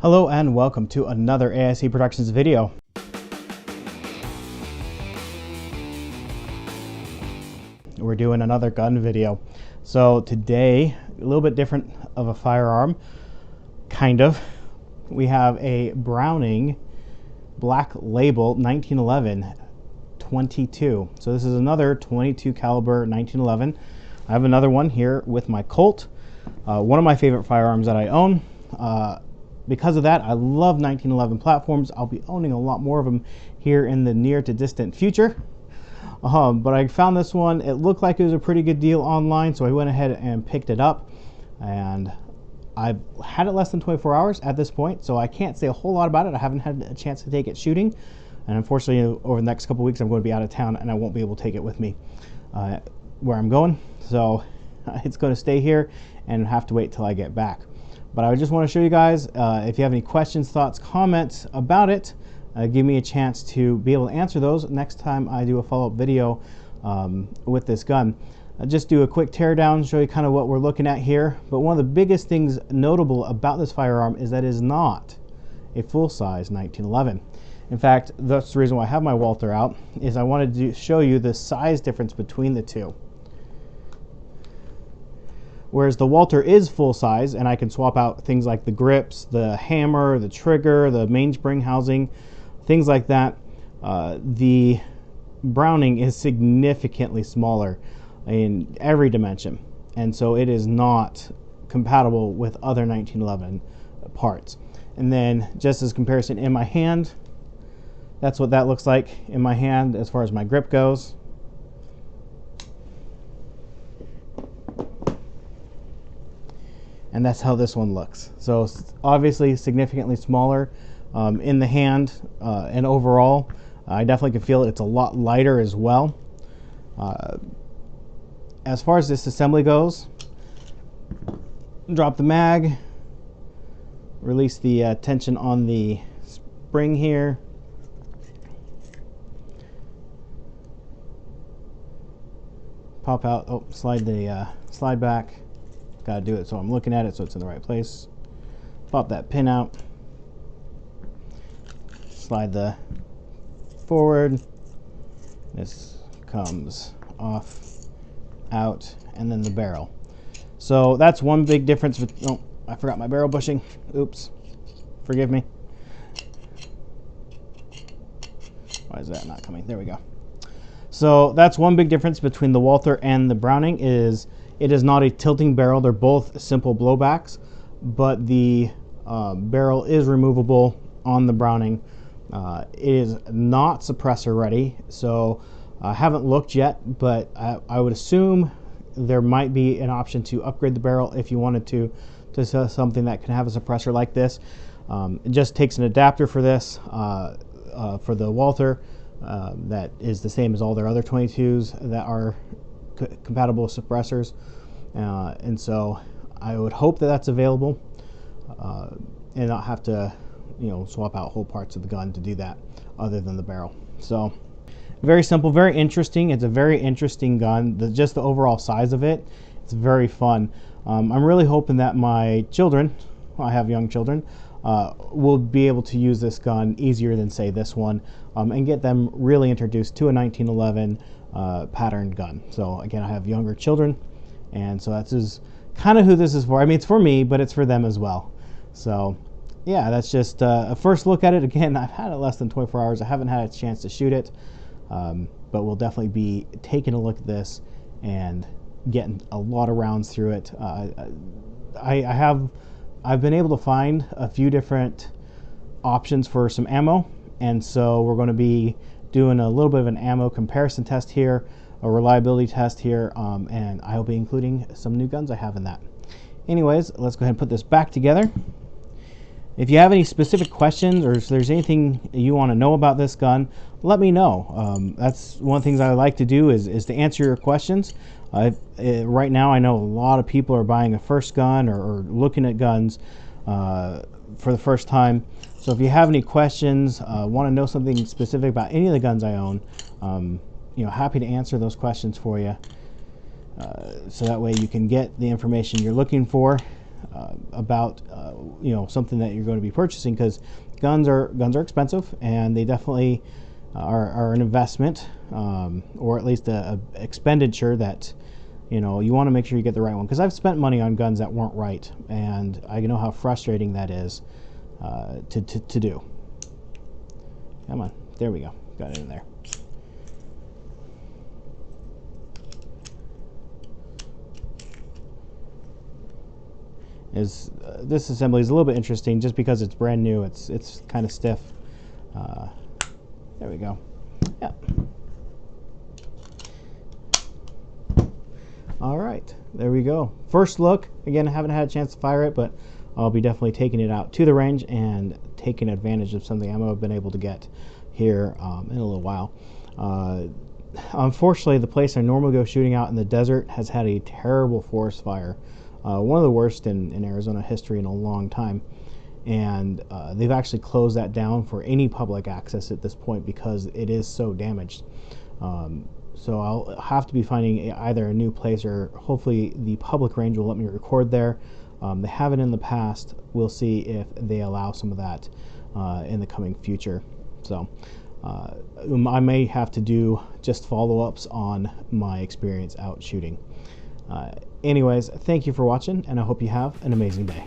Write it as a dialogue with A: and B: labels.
A: Hello and welcome to another AIC Productions video. We're doing another gun video. So today, a little bit different of a firearm, kind of. We have a Browning Black Label 1911 22. So this is another 22 caliber 1911. I have another one here with my Colt, one of my favorite firearms that I own. Because of that, I love 1911 platforms. I'll be owning a lot more of them here in the near to distant future. But I found this one. It looked like it was a pretty good deal online, so I went ahead and picked it up. And I've had it less than 24 hours at this point, so I can't say a whole lot about it. I haven't had a chance to take it shooting. And unfortunately, over the next couple weeks, I'm going to be out of town, and I won't be able to take it with me where I'm going. So it's going to stay here and have to wait till I get back. But I just want to show you guys, if you have any questions, thoughts, comments about it, give me a chance to be able to answer those next time I do a follow-up video with this gun. I'll just do a quick teardown, show you kind of what we're looking at here. But one of the biggest things notable about this firearm is that it is not a full-size 1911. In fact, that's the reason why I have my Walther out, is I wanted to show you the size difference between the two. Whereas the Walther is full size, and I can swap out things like the grips, the hammer, the trigger, the mainspring housing, things like that. The Browning is significantly smaller in every dimension, and so it is not compatible with other 1911 parts. And then just as comparison in my hand, that's what that looks like in my hand as far as my grip goes. And that's how this one looks. So obviously significantly smaller in the hand, and overall I definitely can feel it. It's a lot lighter as well. As far as this assembly goes, drop the mag, release the tension on the spring here, pop out, oh, slide the slide back. Got to do it so I'm looking at it so it's in the right place. Pop that pin out, slide the forward, this comes off, out, and then the barrel. So that's one big difference with, oh, I forgot my barrel bushing. Oops, forgive me. Why is that not coming? There we go. So that's one big difference between the Walther and the Browning, is it is not a tilting barrel. They're both simple blowbacks, but the barrel is removable on the Browning. It is not suppressor ready, so I haven't looked yet, but I would assume there might be an option to upgrade the barrel if you wanted to something that can have a suppressor like this. It just takes an adapter for this, for the Walther, that is the same as all their other 22s that are compatible with suppressors, and so I would hope that that's available, and not have to, swap out whole parts of the gun to do that other than the barrel. So very simple, very interesting. It's a very interesting gun. Just the overall size of it, it's very fun. I'm really hoping that my children, I have young children, will be able to use this gun easier than say this one, and get them really introduced to a 1911 patterned gun. So again, I have younger children, and so that's kind of who this is for. I mean, it's for me, but it's for them as well. So yeah, that's just a first look at it. Again, I've had it less than 24 hours. I haven't had a chance to shoot it, but we'll definitely be taking a look at this and getting a lot of rounds through it. I've been able to find a few different options for some ammo, and so we're going to be doing a little bit of an ammo comparison test here, a reliability test here, and I'll be including some new guns I have in that. Anyways, let's go ahead and put this back together. If you have any specific questions, or if there's anything you want to know about this gun, let me know. That's one of the things I like to do, is to answer your questions. Right now I know a lot of people are buying a first gun, or looking at guns for the first time. So if you have any questions, want to know something specific about any of the guns I own, happy to answer those questions for you, so that way you can get the information you're looking for about something that you're going to be purchasing, because guns are expensive, and they definitely are an investment, or at least a expenditure that you want to make sure you get the right one. Because I've spent money on guns that weren't right, and I know how frustrating that is to do. Come on, there we go, got it in there. This assembly is a little bit interesting just because it's brand new. It's kind of stiff. There we go. Yeah. All right, there we go. First look. Again, I haven't had a chance to fire it, but I'll be definitely taking it out to the range and taking advantage of something I might have been able to get here in a little while. Unfortunately, the place I normally go shooting out in the desert has had a terrible forest fire. One of the worst in Arizona history in a long time, and they've actually closed that down for any public access at this point because it is so damaged. So I'll have to be finding either a new place, or hopefully the public range will let me record there. They haven't in the past. We'll see if they allow some of that in the coming future. So I may have to do just follow-ups on my experience out shooting. Anyways, thank you for watching, and I hope you have an amazing day.